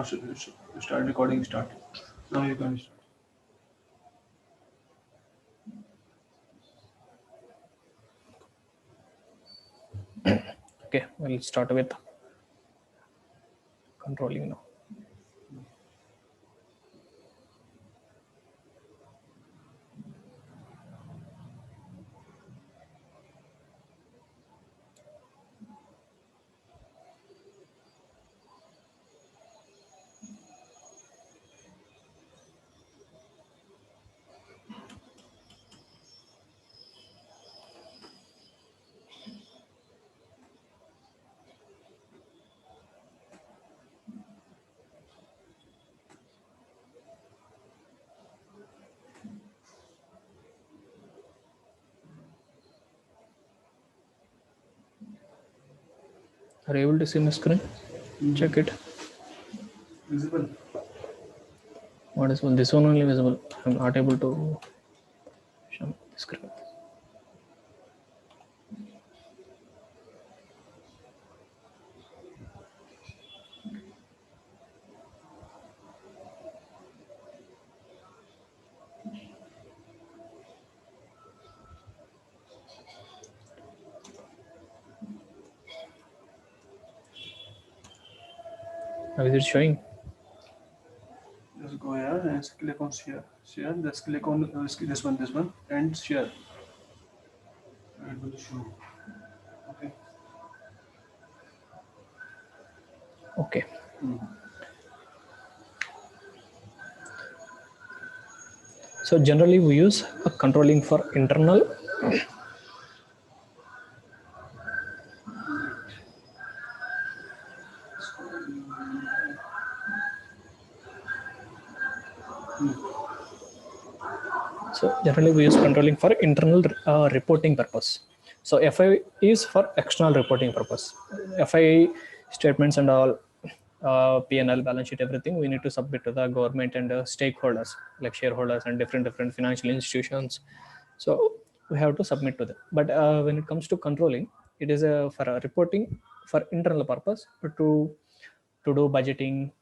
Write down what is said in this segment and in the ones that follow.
Start recording. Start. Now you can start. Okay, we'll start with controlling now. Are you able to see my screen? Check it. Visible. What is one? This one only visible. I'm not able to show the screen. How is it showing? Just go here and click on share. Share. Just click on this one, and share. And it will show. Okay. Okay. So generally we use a controlling for internal So generally we use controlling for internal reporting purpose. So FI is for external reporting purpose. FI statements and all, P&L, balance sheet, everything we need to submit to the government and stakeholders like shareholders and different financial institutions. So we have to submit to them. But when it comes to controlling, it is for a reporting for internal purpose to do budgeting,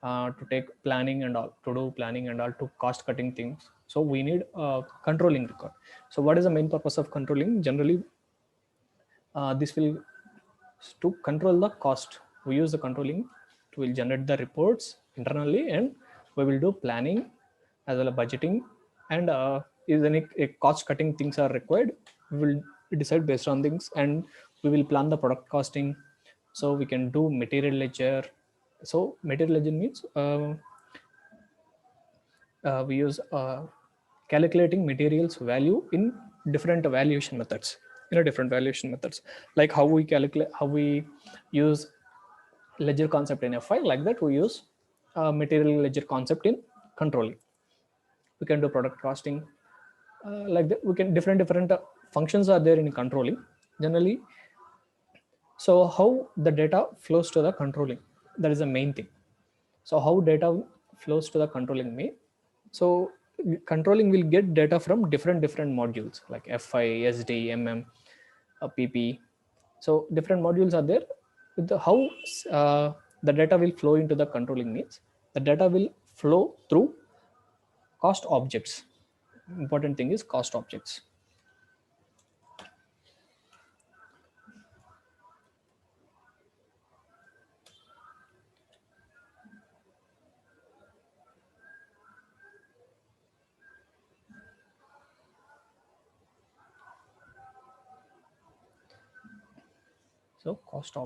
to take planning and all, to do planning and all, to cost cutting things. So we need a controlling record. So what is the main purpose of controlling? Generally, this will to control the cost. We use the controlling to will generate the reports internally, and we will do planning as well as budgeting. And if any cost cutting things are required, we will decide based on things, and we will plan the product costing. So we can do material ledger. So material ledger means we use calculating materials value in different valuation methods, different valuation methods, like how we calculate, how we use ledger concept in FI. Like that we use material ledger concept in controlling. We can do product costing, like that we can different functions are there in controlling generally. So how the data flows to the controlling, that is the main thing. So how data flows to the controlling me. So controlling will get data from different modules like FI, SD, PP. So different modules are there. With how the data will flow into the controlling means the data will flow through cost objects. Important thing is cost objects. So cost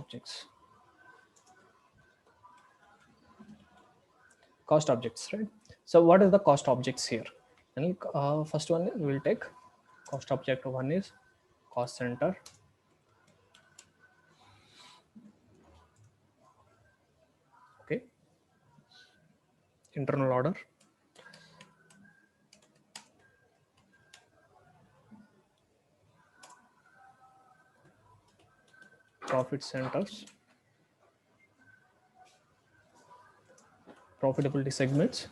objects, right? So what is the cost objects here? And first one we'll take cost object. One is cost center. Okay. Internal order. Profit centers. Profitability segments.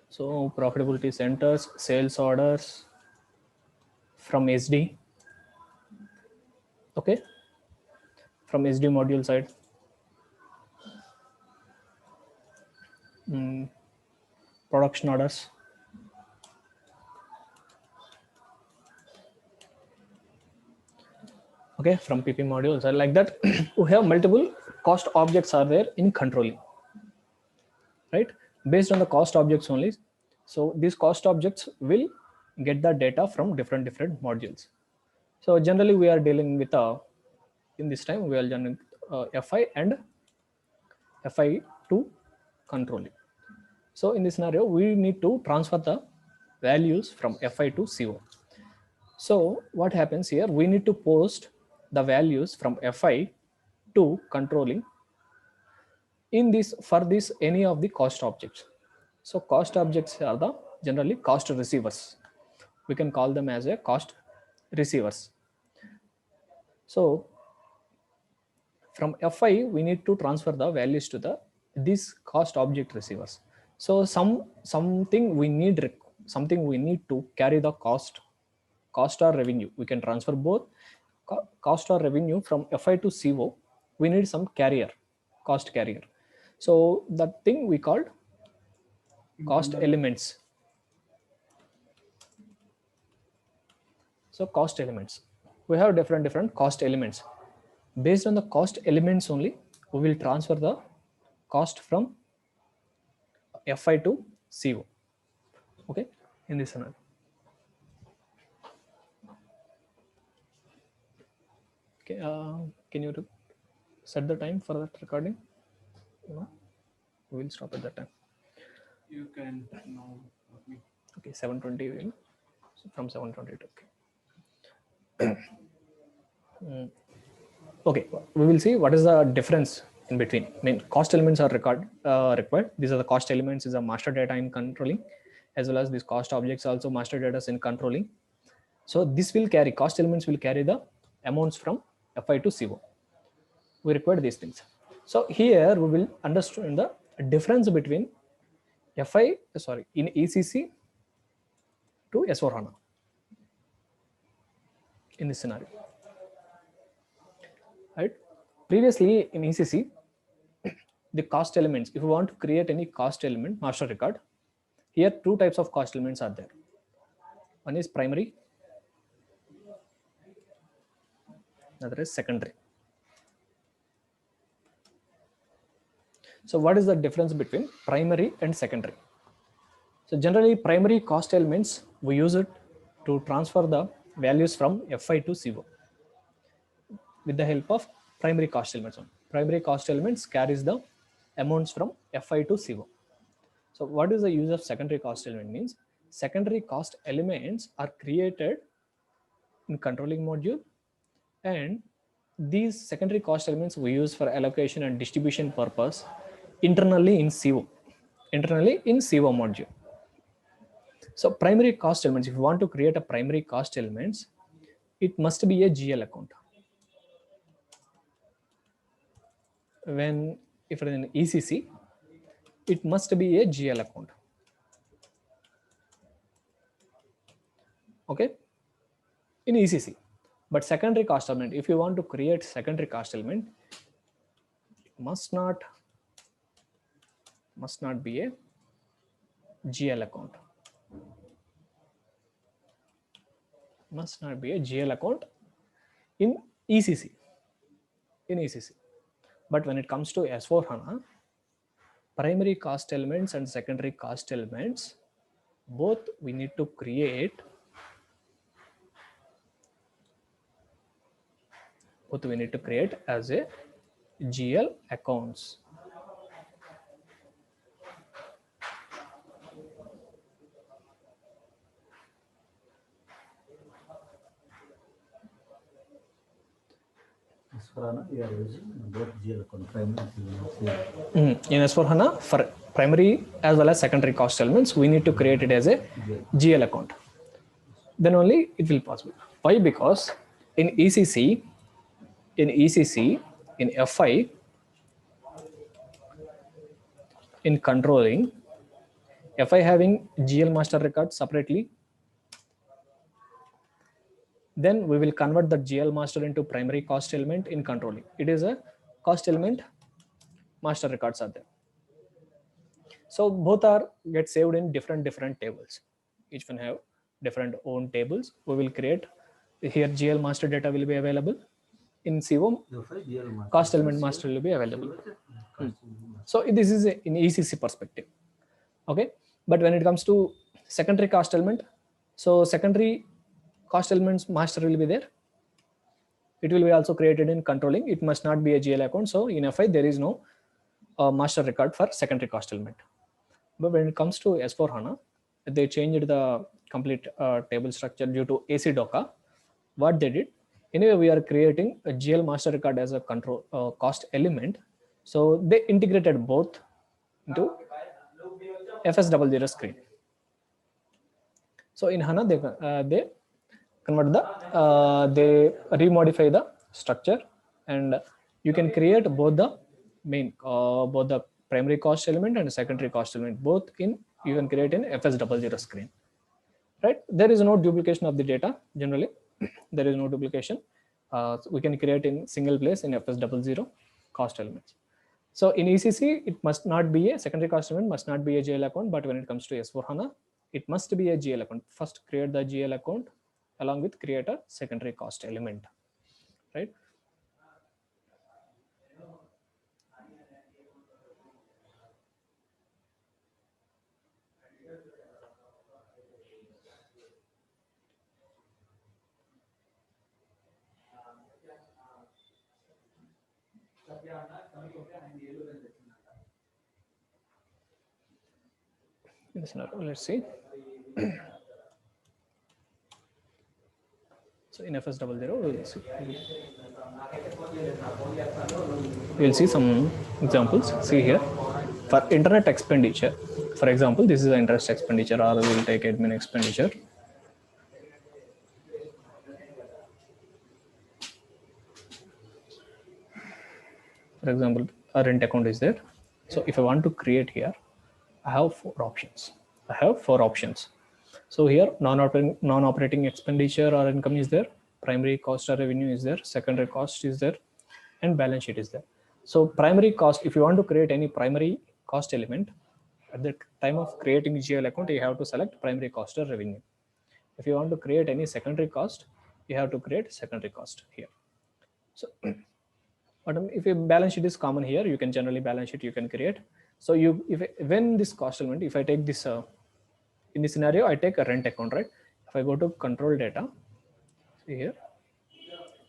So Now profitability centers, sales orders from SD. Okay, from SD module side. Production orders. Okay, from PP modules. And like that, we have multiple cost objects are there in controlling, right? Based on the cost objects only. So these cost objects will get the data from different modules. So generally we are dealing with in this time we are dealing FI and FI2 controlling. So in this scenario, we need to transfer the values from FI to CO. So what happens here? We need to post the values from FI to controlling in this for this any of the cost objects. So cost objects are the generally cost receivers. We can call them as a cost receivers. So from FI, we need to transfer the values to the these cost object receivers. So something we need to carry the cost or revenue. We can transfer both cost or revenue from FI to CO. We need some carrier, cost carrier. So that thing we called cost elements. So cost elements. We have different cost elements. Based on the cost elements only, we will transfer the cost from FI to CO. Okay, in this scenario. Okay, can you set the time for that recording? No, we will stop at that time. You can now. Okay, 7:20 will. So from 7:20 to okay. Okay, we will see what is the difference in between. I mean, cost elements are required. These are the cost elements. Is a master data in controlling, as well as these cost objects also master data in controlling. So this will carry cost elements will carry the amounts from FI to CO. We require these things. So here we will understand the difference between in ECC to S/4HANA in this scenario. Right? Previously in ECC, the cost elements, if you want to create any cost element master record, here two types of cost elements are there. One is primary, another is secondary. So what is the difference between primary and secondary? So generally primary cost elements, we use it to transfer the values from FI to CO with the help of primary cost elements. Primary cost elements carries the amounts from FI to CO. So what is the use of secondary cost element means? Secondary cost elements are created in controlling module, and these secondary cost elements we use for allocation and distribution purpose internally in CO module. So primary cost elements, if you want to create a primary cost elements, it must be a GL account. If it is in ECC, it must be a GL account. Okay, in ECC. But secondary cost element, if you want to create secondary cost element, it must not be a GL account. Must not be a GL account in ECC. But when it comes to S/4HANA, primary cost elements and secondary cost elements, both we need to create. As a GL accounts. S/4HANA, we are using both GL account, primary in S/4HANA, for primary as well as secondary cost elements, we need to create it as a GL account. Then only it will possible. Why? Because in ECC, in FI, in controlling, FI having GL master record separately, then we will convert the GL master into primary cost element in controlling. It is a cost element, master records are there. So both are get saved in different tables. Each one have different own tables. We will create here GL master data will be available. In COM, cost element master will be available. So this is in ECC perspective. Okay, but when it comes to secondary cost element, so secondary cost elements master will be there. It will be also created in controlling. It must not be a GL account. So in FI there is no master record for secondary cost element. But when it comes to S4 HANA, they changed the complete table structure due to AC Doka. What they did, anyway, we are creating a GL master record as a control cost element. So they integrated both into FS00 screen. So in HANA, they convert they remodify the structure, and you can create both the both the primary cost element and secondary cost element, both in you can create in FS00 screen, right? There is no duplication of the data generally. There is no duplication. So we can create in single place in FS00 cost elements. So in ECC, it must not be a secondary cost element, must not be a GL account, but when it comes to S4 HANA, it must be a GL account. First create the GL account along with create a secondary cost element, right? Let's see. So in FS00, we'll see some examples. See here, for internet expenditure, for example, this is the interest expenditure, or we'll take admin expenditure. For example, a rent account is there. So if I want to create here, I have four options. So here non-operating expenditure or income is there, primary cost or revenue is there, secondary cost is there, and balance sheet is there. So primary cost, if you want to create any primary cost element, at the time of creating GL account, you have to select primary cost or revenue. If you want to create any secondary cost, you have to create secondary cost here. So but if a balance sheet is common here, you can generally balance sheet you can create. So when this cost element, if I take this in this scenario, I take a rent account, right? If I go to control data, see here,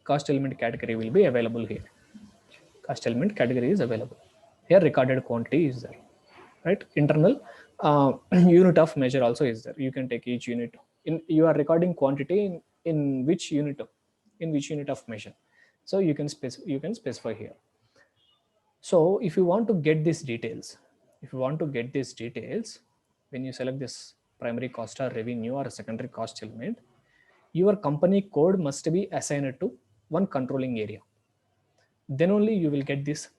cost element category will be available here. Cost element category is available here. Recorded quantity is there, right? Internal unit of measure also is there. You can take each unit. You are recording quantity in which unit of measure. So you can specify here. So if you want to get these details, when you select this primary cost or revenue or secondary cost element, your company code must be assigned to one controlling area. Then only you will get this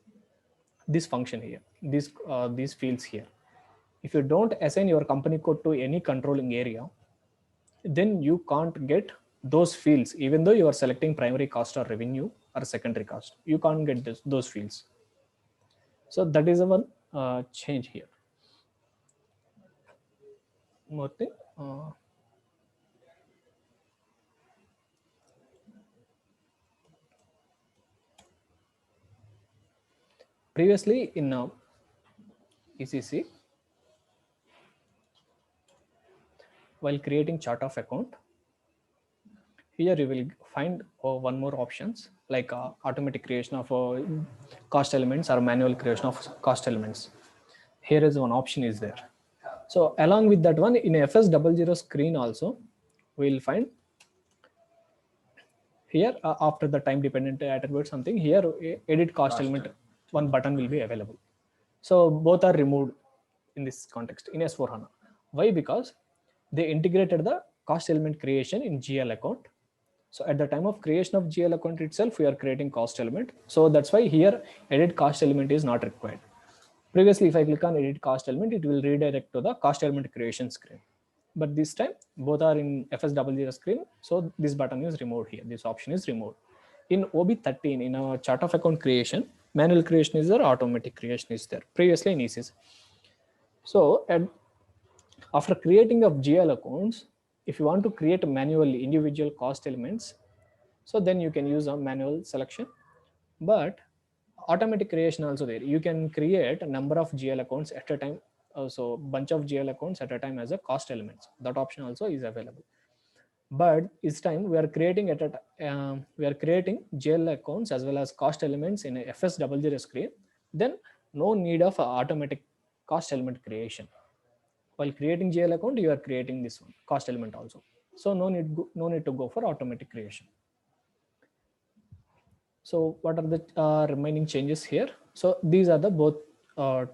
function here, these fields here. If you don't assign your company code to any controlling area, then you can't get those fields. Even though you are selecting primary cost or revenue or secondary cost, you can't get those fields. So that is one change here. More thing. Previously in ECC, while creating chart of account, here you will find one more options like automatic creation of cost elements or manual creation of cost elements. Here is one option is there. So along with that one, in FS00 screen also, we will find here after the time dependent attribute something here, edit cost element, one button will be available. So both are removed in this context in S4 HANA. Why? Because they integrated the cost element creation in GL account. So at the time of creation of GL account itself, we are creating cost element. So that's why here edit cost element is not required. Previously, if I click on edit cost element, it will redirect to the cost element creation screen. But this time, both are in FS00 screen. So this button is removed here. This option is removed. In OB13, in our chart of account creation, manual creation is there, automatic creation is there. Previously in ECC. So after creating of GL accounts, if you want to create manually individual cost elements, so then you can use a manual selection. But automatic creation also there. You can create a number of GL accounts at a time. So bunch of GL accounts at a time as a cost elements. That option also is available. But this time we are creating we are creating GL accounts as well as cost elements in a FS00 screen. Then no need of automatic cost element creation. While creating GL account, you are creating this one cost element also. So no need to go for automatic creation. So what are the remaining changes here? So these are the both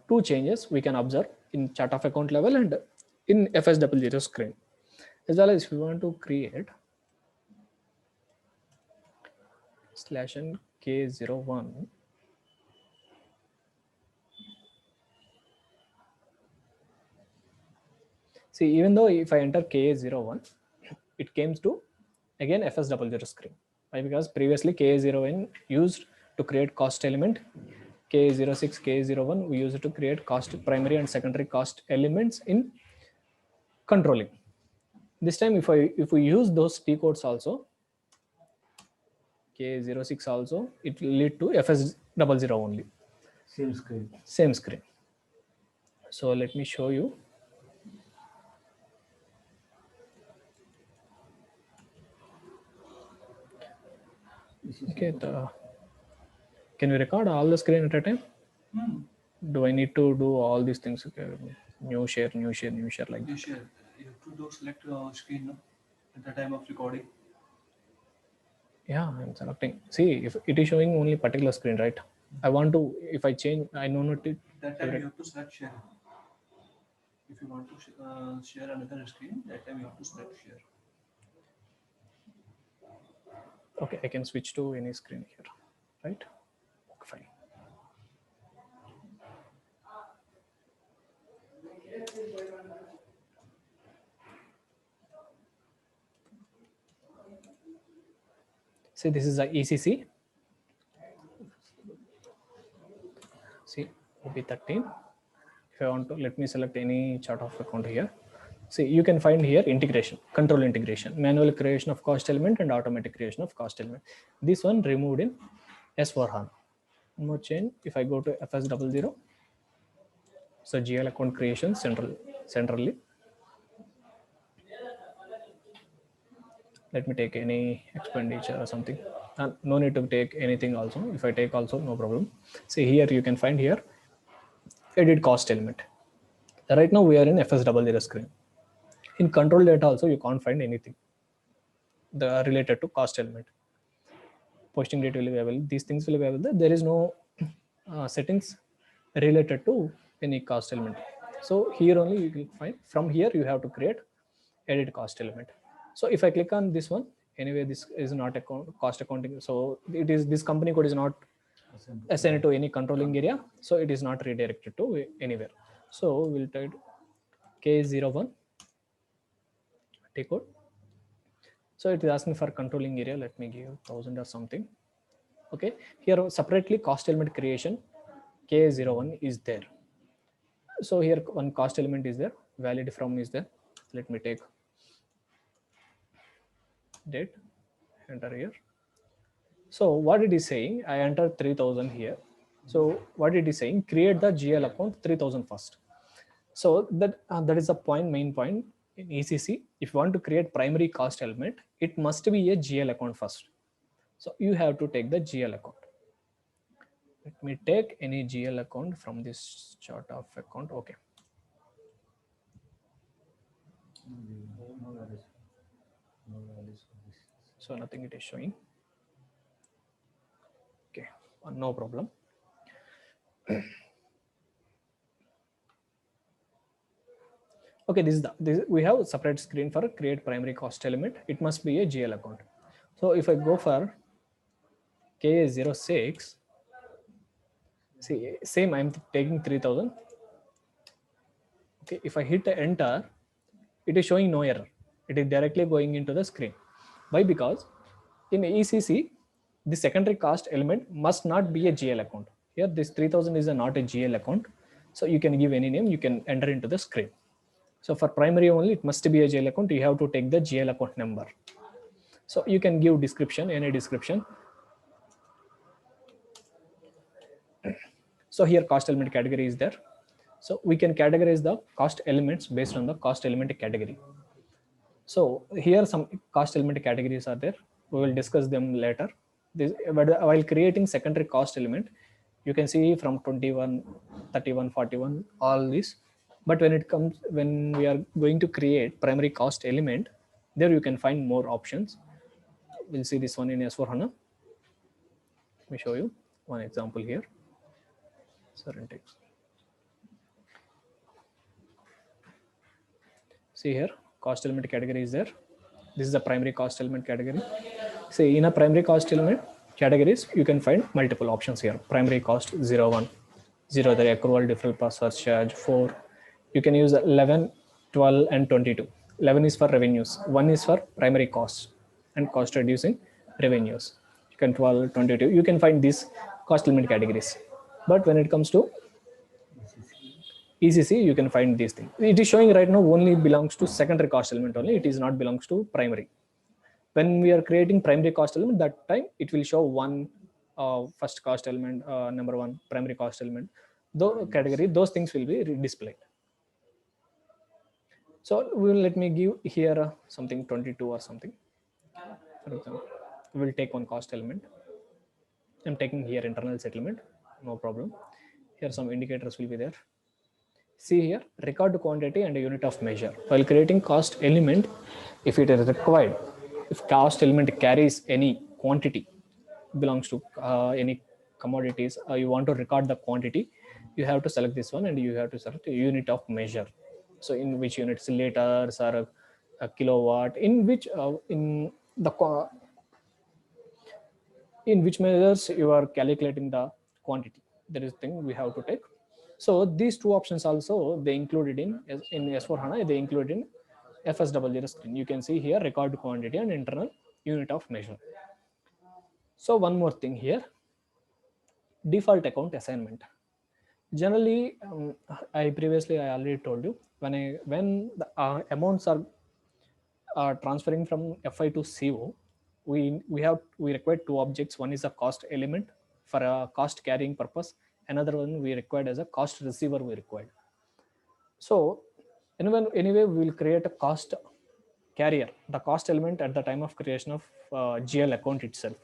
two changes we can observe in chart of account level and in FS00 screen. As well as if you want to create /n K01, see, even though if I enter K01, it comes to again FS00 screen. Why? Because previously K01 used to create cost element, K06, K01 we used to create cost primary and secondary cost elements in controlling. This time if we use those T codes also, K06 also, it will lead to FS00 only. Same screen. Same screen. So let me show you. Okay, can we record all the screen at a time? Do I need to do all these things? Okay. New share like that. You share. You have to select screen, no? At the time of recording. Yeah, I'm selecting. See, if it is showing only particular screen, right? I want to, if I change, I know not to. That time you have to select share. If you want to share another screen, that time you have to select share. Okay, I can switch to any screen here, right? Okay, fine. See, this is the ECC. See, OB13. If I want to, let me select any chart of account here. See, you can find here integration, control integration, manual creation of cost element and automatic creation of cost element. This one removed in S4HANA. One more change. If I go to FS00, so GL account creation centrally. Let me take any expenditure or something. No need to take anything also. If I take also, no problem. See here, you can find here edit cost element. Right now we are in FS00 screen. In control data also, you can't find anything related to cost element. Posting date will be available. These things will be available. There is no settings related to any cost element. So here only you can find. From here you have to create edit cost element. So if I click on this one, anyway, this is not a cost accounting. So it is, this company code is not assigned to any controlling area. So it is not redirected to anywhere. So we'll type K01 T code. So it is asking for controlling area. Let me give 1000 or something. Okay, here separately cost element creation K01 is there. So here one cost element is there, valid from is there. Let me take date, enter here. So what it is saying, I entered 3000 here. So what it is saying, create the GL account 3000 first. So that is the main point in ECC. If you want to create primary cost element, it must be a GL account first. So you have to take the GL account. Let me take any GL account from this chart of account. Okay. So nothing it is showing. Okay, no problem. Okay, this we have a separate screen for create primary cost element. It must be a GL account. So if I go for K06, See, same, I'm taking 3000. Okay, if I hit enter, it is showing no error. It is directly going into the screen. Why? Because in ECC, the secondary cost element must not be a GL account. Here, this 3000 is not a GL account. So you can give any name, you can enter into the screen. So for primary only, it must be a GL account. You have to take the GL account number. So you can give description, any description. So here cost element category is there. So we can categorize the cost elements based on the cost element category. So here some cost element categories are there. We will discuss them later. But while creating secondary cost element, you can see from 21, 31, 41, all these. But when we are going to create primary cost element, there you can find more options. We'll see this one in S4HANA. Let me show you one example here. Text. See here, cost element category is there. This is the primary cost element category. See, in a primary cost element categories, you can find multiple options here. Primary cost 01, 0 the accrual, deferral, plus surcharge 4. You can use 11, 12, and 22. 11 is for revenues. 1 is for primary costs and cost reducing revenues. You can 12, 22. You can find these cost element categories. But when it comes to ECC, you can find these things. It is showing right now only belongs to secondary cost element only. It is not belongs to primary. When we are creating primary cost element, that time it will show one first cost element, number one primary cost element. Though category, those things will be displayed. So let me give here something 22 or something. For example, we will take one cost element. I'm taking here internal settlement, no problem. Here some indicators will be there. See here, record quantity and a unit of measure. While creating cost element, if it is required, if cost element carries any quantity, belongs to any commodities, you want to record the quantity, you have to select this one and you have to select a unit of measure. So in which units, liters or a kilowatt, in which in which measures you are calculating the quantity. That is the thing we have to take. So these two options also they included in S4HANA, they included in FS00 screen. You can see here record quantity and internal unit of measure. So one more thing here, default account assignment. Generally, I already told you when the amounts are transferring from FI to CO, we require two objects. One is a cost element for a cost carrying purpose. Another one we required as a cost receiver we required. So anyway, we will create a cost carrier, the cost element at the time of creation of GL account itself.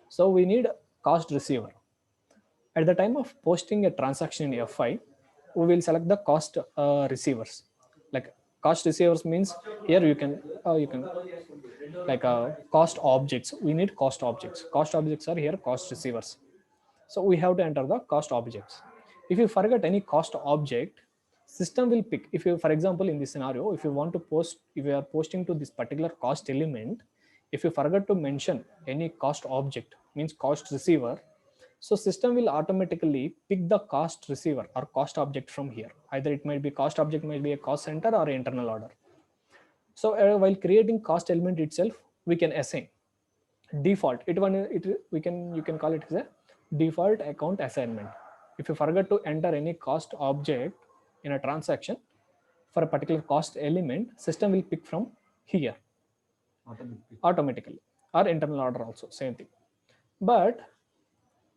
So we need cost receiver. At the time of posting a transaction in FI, we will select the cost receivers. Like cost receivers means here you can like cost objects. We need cost objects. Cost objects are here cost receivers. So we have to enter the cost objects. If you forget any cost object, system will pick. If you, for example, in this scenario, if you want to post, if you are posting to this particular cost element, if you forget to mention any cost object, means cost receiver, so system will automatically pick the cost receiver or cost object from here. Either it might be cost object, might be a cost center or internal order. So while creating cost element itself, we can assign default. You can call it as a default account assignment. If you forget to enter any cost object in a transaction for a particular cost element, system will pick from here automatically, or internal order also, same thing. But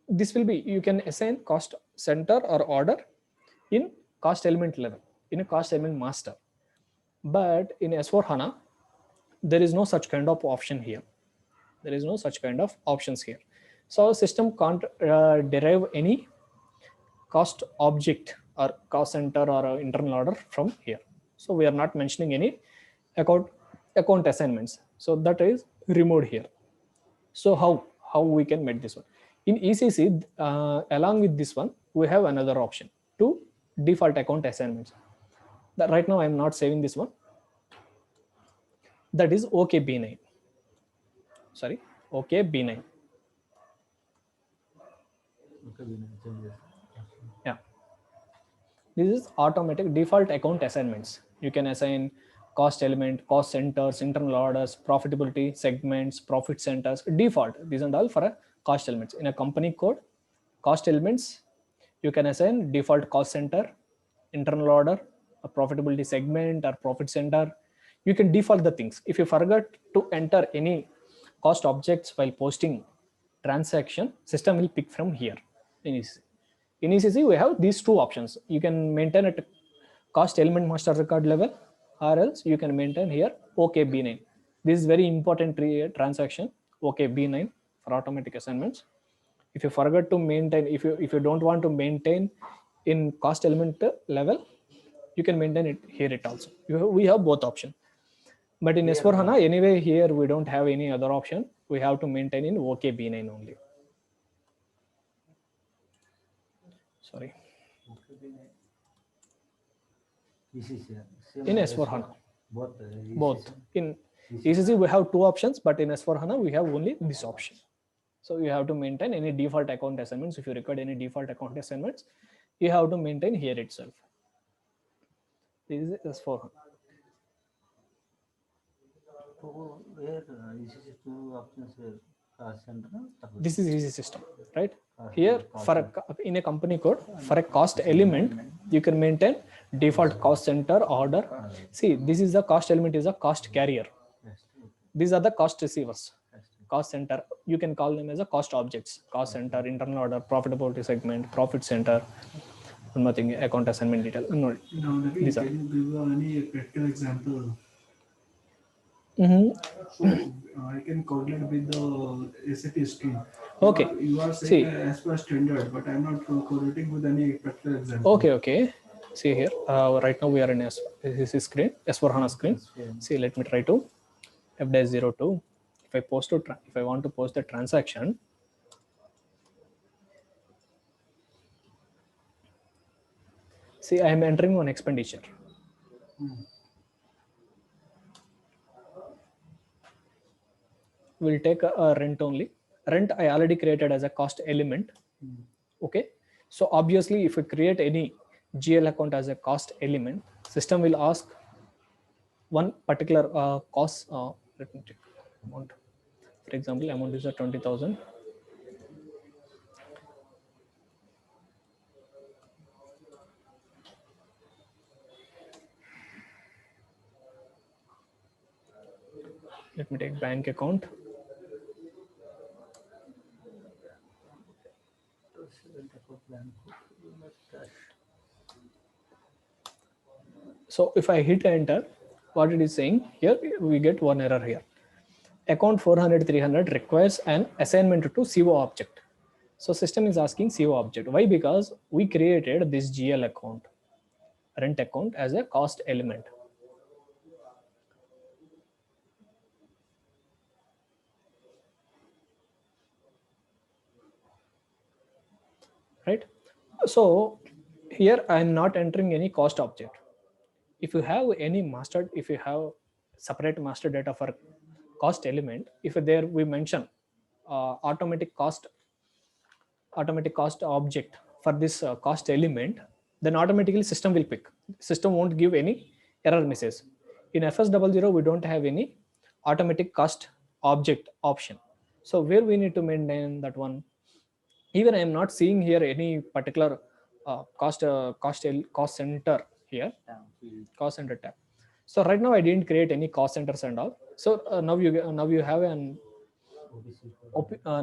this will be, you can assign cost center or order in cost element level, in a cost element master. But in S4HANA, there is no such kind of option here. There is no such kind of options here. So system can't derive any cost object or cost center or internal order from here. So we are not mentioning any account assignments. So that is removed here. So how we can make this one? In ECC, along with this one, we have another option to default account assignments. That right now I am not saving this one. That is OKB9. Sorry, OKB9. Okay, we changes. This is automatic default account assignments. You can assign cost element, cost centers, internal orders, profitability segments, profit centers, default. These and all for a cost elements. In a company code, cost elements, you can assign default cost center, internal order, a profitability segment or profit center. You can default the things. If you forget to enter any cost objects while posting transaction, system will pick from here in ECC. In ECC, we have these two options. You can maintain at cost element master record level, or else you can maintain here OKB9. This is very important transaction, OKB9 for automatic assignments. If you forget to maintain, if you don't want to maintain in cost element level, you can maintain it here it also. We have both option. But in S4 HANA, anyway, here we don't have any other option. We have to maintain in OKB9 only. Sorry. In S4 HANA. Both. In ECC, we have two options, but in S4 HANA, we have only this option. So you have to maintain any default account assignments. If you record any default account assignments, you have to maintain here itself. This is S4 HANA. So where ECC two options were cost center? This is easy system, right? Here for in a company code, for a cost element, you can maintain default cost center order. See, this is the cost element is a cost carrier. These are the cost receivers. Cost center, you can call them as a cost objects. Cost center, internal order, profitability segment, profit center. One more thing, account assignment detail. No, these are. Can you give any practical example? So I can correlate with the SAP stream. Okay. You are saying as per standard, but I'm not correlating with any practical example. Okay. See here. Right now we are in S4 screen, S4 HANA screen. See, let me try to F-02. If I want to post the transaction, see, I am entering one expenditure. We'll take a rent only. Rent I already created as a cost element. Okay. So obviously, if we create any GL account as a cost element, system will ask one particular cost. Let me check amount. For example, amount is 20,000. Let me take bank account. So if I hit enter, what it is saying here, we get one error here. Account 400-300 requires an assignment to CO object. So system is asking CO object. Why? Because we created this GL account, rent account, as a cost element. Right? So here I am not entering any cost object. If you have any master, if you have separate master data for cost element, if there we mention automatic cost object for this cost element, then automatically system will pick. System won't give any error message. In FS00, we don't have any automatic cost object option. So where we need to maintain that one. Even I am not seeing here any particular cost center here, cost center tab. So right now I didn't create any cost centers and all. So now you have now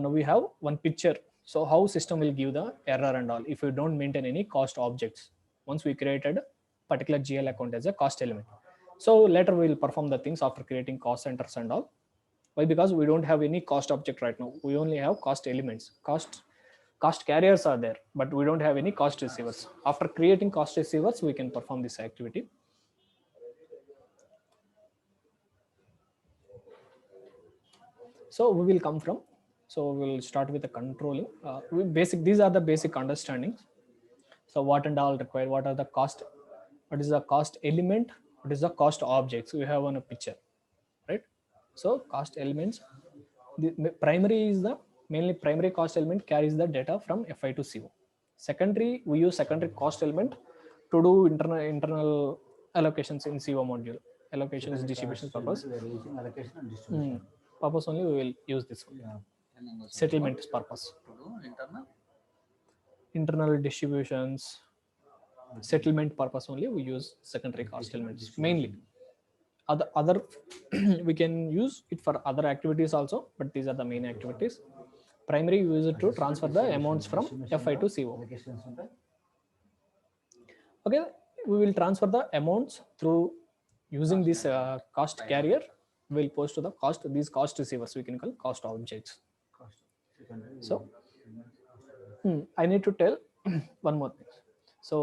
we have one picture. So how system will give the error and all if you don't maintain any cost objects once we created particular GL account as a cost element. So later we will perform the things after creating cost centers and all. Why? Because we don't have any cost object right now. We only have cost elements. Cost carriers are there, but we don't have any cost receivers. After creating cost receivers, we can perform this activity. So we will come from, so we'll start with the controlling. These are the basic understandings. So what and all required, what are the cost, what is the cost element, what is the cost objects we have on a picture, right? So cost elements, the primary is the mainly primary cost element carries the data from FI to CO. Secondary, we use secondary cost element to do internal allocations in CO module. Allocations, Secondary distribution cost purpose. element, we are using allocation and distribution. Purpose only we will use this one. Yeah. Settlement purpose. To do Internal distributions, settlement purpose only we use secondary cost elements mainly. Other we can use it for other activities also, but these are the main activities. Primary we use it to transfer the amounts from FI to CO. Allocations ఉంటాయి. Okay, we will transfer the amounts through using this cost carrier. We'll post to the cost, these cost receivers we can call cost objects. Cost. Secondary. So I need to tell one more thing. So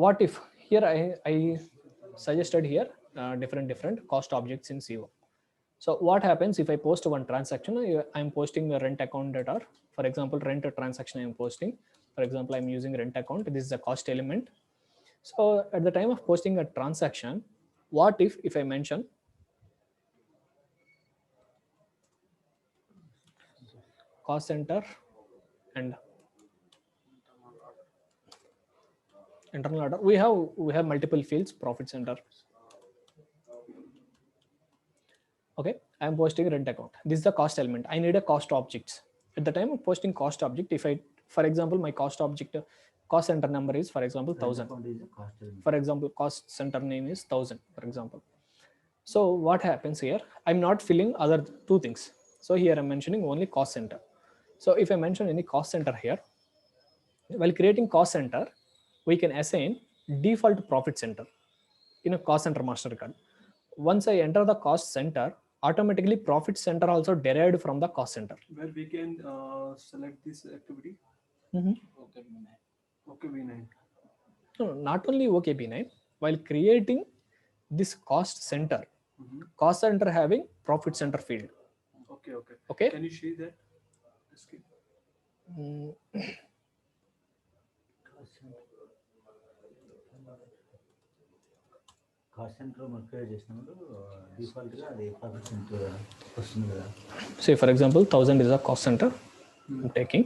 what if here I suggested here different cost objects in CO. So what happens if I post one transaction? I'm posting a rent account data. For example, rent transaction I'm posting. For example, I'm using rent account. This is a cost element. So at the time of posting a transaction, what if I mention cost center and internal order? We have multiple fields, profit center. Okay, I'm posting rent account. This is the cost element. I need a cost objects. At the time of posting cost object, if I, for example, my cost object, cost center number is, for example, 1000. Account is a cost element. For example, cost center name is 1000, for example. So what happens here? I'm not filling other two things. So here I'm mentioning only cost center. So if I mention any cost center here, while creating cost center, we can assign default profit center in a cost center master record. Once I enter the cost center, automatically profit center also derived from the cost center. Where we can select this activity. Okay, V9. No, not only OKB9, while creating this cost center, cost center having profit center field. Okay. Okay. Can you share that? Escape. Cost centre మనం create చేసినప్పుడు డిఫాల్ట్గా అది profit centre వస్తుంది కదా. Say for example, 1000 is a cost center. I'm taking.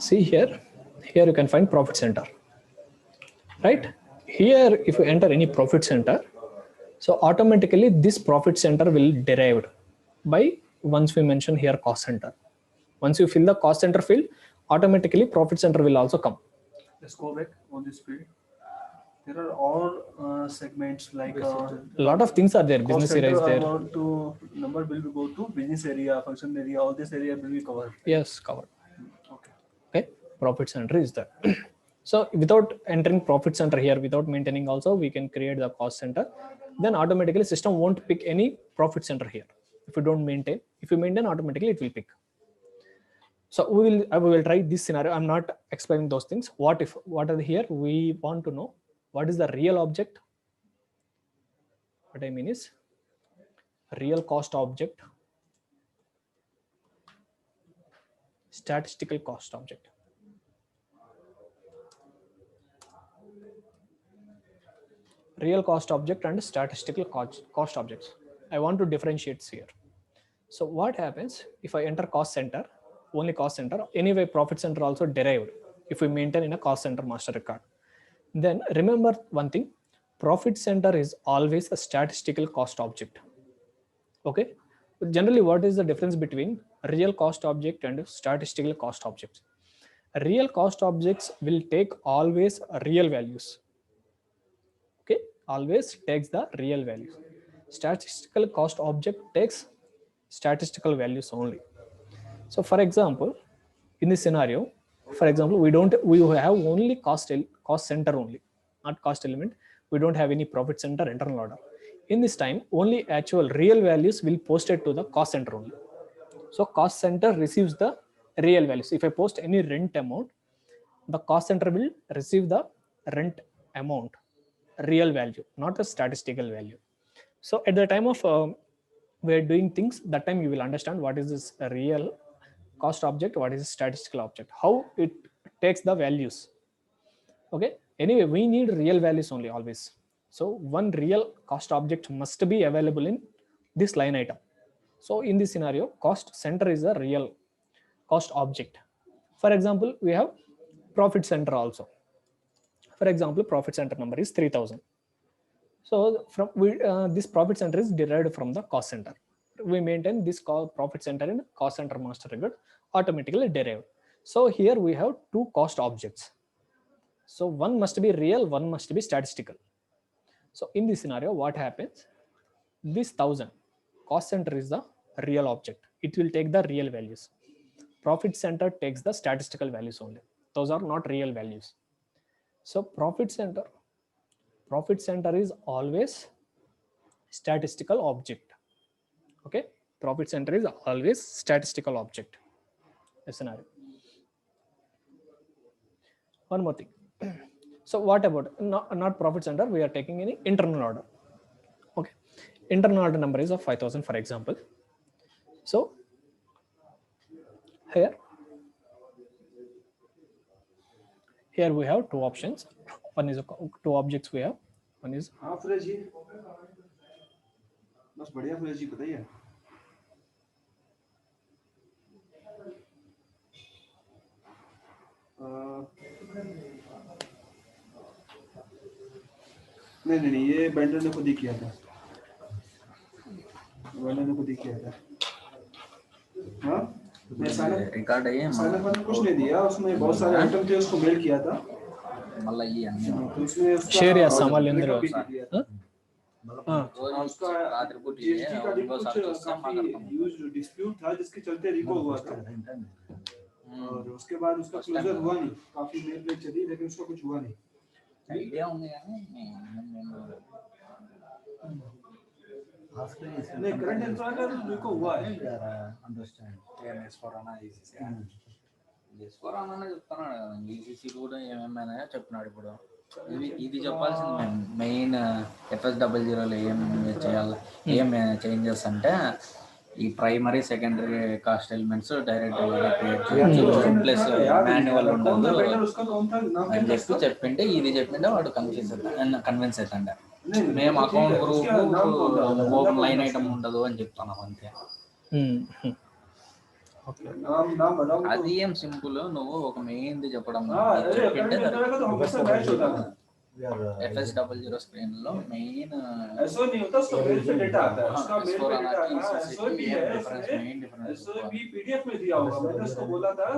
See here you can find profit center, right? Here, if you enter any profit center, so automatically this profit center will derived by once we mention here cost center. Once you fill the cost center field, automatically profit center will also come. Let's go back on this field. There are all segments like A lot of things are there. cost Business center area is there. amount to number will be go to business area, function area. All this area will be covered. Yes, covered. Okay. Okay, profit center is there. So without entering profit center here, without maintaining also, we can create the cost center. Then automatically system won't pick any profit center here. If you don't maintain, if you maintain, automatically it will pick. So we will try this scenario. I'm not explaining those things. What are here? We want to know what is the real object. What I mean is real cost object, statistical cost object. Real cost object and statistical cost objects. I want to differentiate here. So what happens if I enter cost center, only cost center, anyway profit center also derived if we maintain in a cost center master record. Then remember one thing, profit center is always a statistical cost object. Okay, generally what is the difference between real cost object and statistical cost objects? Real cost objects will take always real values. Okay, always takes the real values. Statistical cost object takes statistical values only. So for example, in this scenario, for example, we have only cost center only, not cost element. We don't have any profit center internal order. In this time, only actual real values will posted to the cost center only. So cost center receives the real values. If I post any rent amount, the cost center will receive the rent amount, real value, not a statistical value. So at the time of we are doing things, that time you will understand what is this real cost object, what is a statistical object, how it takes the values. Okay, anyway, we need real values only always. So one real cost object must be available in this line item. So in this scenario, cost center is a real cost object. For example, we have profit center also. For example, profit center number is 3000. So from this profit center is derived from the cost center. We maintain this profit center in cost center master record automatically derived. So here we have two cost objects. So one must be real, one must be statistical. So in this scenario, what happens? This 1000 cost center is the real object. It will take the real values. Profit center takes the statistical values only. Those are not real values. So profit center is always statistical object. Okay, profit center is always statistical object. A scenario. One more thing. So what about not profit center? We are taking any internal order. Okay, internal order number is of 5000, for example. So here we have two options. One is two objects we have. One is हाँ फिरोज जी बस बढ़िया फिरोज जी बताइए नहीं ये vendor ने खुद ही किया था बेंडर ने खुद ही किया था हाँ रिकॉर्ड है साइलेंट ने कुछ नहीं दिया उसमें बहुत सारे आइटम थे उसको मेल किया था మళ్ళీ ఇవన్నీ तो उसमें షేర్ చేస్తాం వాళ్ళు ఎందులో उसका రాత్రిపూట जीएसटी का भी कुछ काफी यूज डिस्प्यूट था जिसके चलते रिको हुआ था और उसके बाद उसका क्लोजर हुआ नहीं काफी मेल पे चली लेकिन उसका कुछ हुआ नहीं ఐడియా ఉంది కానీ नहीं करंट एम्प्लॉय का रिको हुआ है అండర్స్టాండ్ చేసుకోరానని చెప్తున్నాడు కదా ఈసీసీ కూడా ఏమేమైనా చెప్తున్నాడు ఇప్పుడు ఇది చెప్పాల్సింది మెయిన్ FS00లో ఏం చేయాలి ఏం చేంజెస్ అంటే ఈ primary secondary cost elements direct plus manual ఉండదు అని చెప్పింటే ఇది చెప్పింటే వాడు కన్విన్స్ అవుతాండ మేము account group open line item ఉండదు అని చెప్తున్నాం అంతే అది ఏం సింపుల్ నువ్వు ఒక మెయిన్ చెప్పడం చెప్పింటే FS00 स्क्रीन लो मेन एसओ नहीं होता उसका मेल पे डेटा आता है उसका मेल पे डेटा आता है एसओ भी है एसओ भी पीडीएफ में दिया होगा मैंने उसको बोला था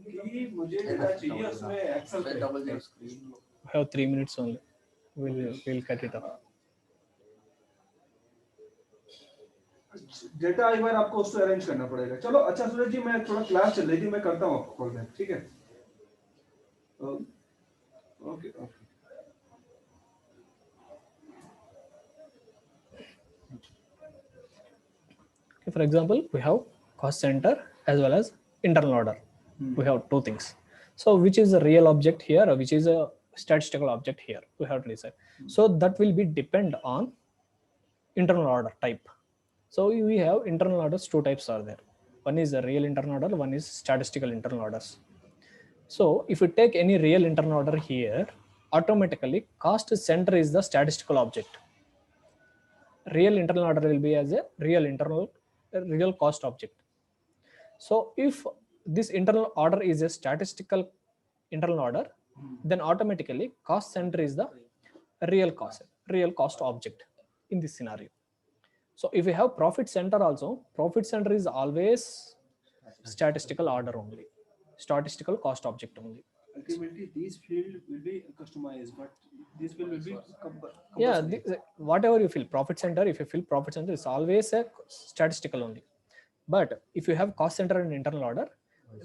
कि मुझे डेटा चाहिए उसमें एक्सेल पे FS00 screen low we have 3 minutes only. We'll cut it off. Data एक बार आपको उसको अरेंज करना पड़ेगा चलो अच्छा सूरज जी मैं थोड़ा क्लास चल रही थी मैं करता हूँ आपको कॉल बैक ठीक है okay okay For example, we have cost center as well as internal order. We have two things. So which is a real object here or which is a statistical object here? We have to decide. So that will be depend on internal order type. So we have internal orders, two types are there. One is a real internal order, one is statistical internal orders. So if you take any real internal order here, automatically cost center is the statistical object. Real internal order will be as a real cost object. So if this internal order is a statistical internal order, then automatically cost center is the real cost object in this scenario. So if we have profit center also, profit center is always statistical order only, statistical cost object only. Ultimately these field will be customized but this field will be whatever you fill profit center, if you fill profit center is always a statistical only. But if you have cost center and internal order,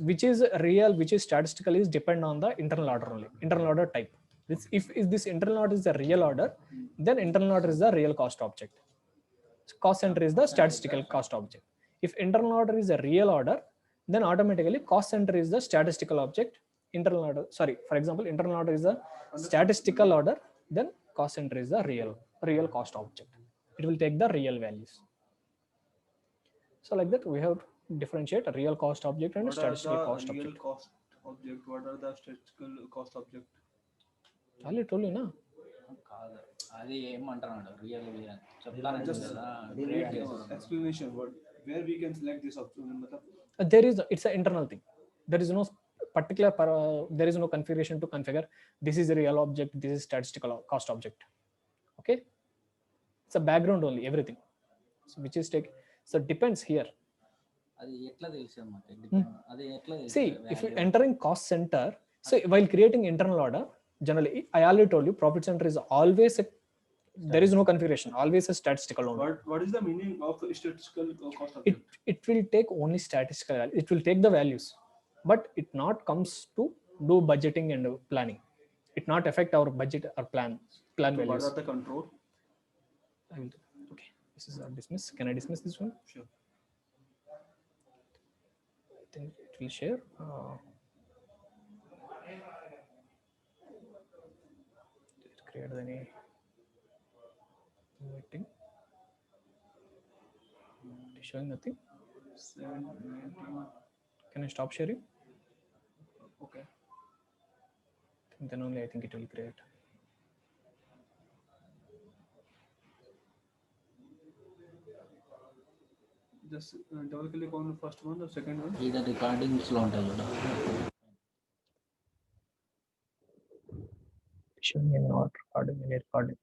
which is real, which is statistical is depend on the internal order only, internal order type. If this internal order is a real order, then internal order is the real cost object. Cost center is the statistical cost object. If internal order is a real order, then automatically cost center is the statistical object. Internal order, sorry, for example, internal order is a statistical order, then cost center is the real cost object. It will take the real values. So like that we have to differentiate a real cost object and a statistical cost object. Real cost object, what are the statistical cost object? I told you na. కాదు అది ఏమంటున్నాడు real explanation what where we can select this option There is, it's an internal thing. There is no particular there is no configuration to configure. This is a real object. This is statistical cost object. Okay, it's a background only, everything. So which is take. So depends here. అది ఎట్లా తెలుసు అన్నమాట అది ఎట్లా తెలుసు See, if you entering cost center, so while creating internal order, generally I already told you profit center is always there is no configuration, always a statistical only. What is the meaning of statistical cost It object? it will take only statistical value. It will take the values, but it not comes to do budgeting and planning. It not affect our budget or plan So what values. are the control? I will, okay, this is dismiss. Can I dismiss this one? Sure. I think it will share. Did it create any waiting? It is showing nothing. 719. Can I stop sharing? Okay. Then only I think it will create. Just double click on the first one, the second one. ఇది recordings లో ఉంటాయి చూడ Showing me not recording, any recording.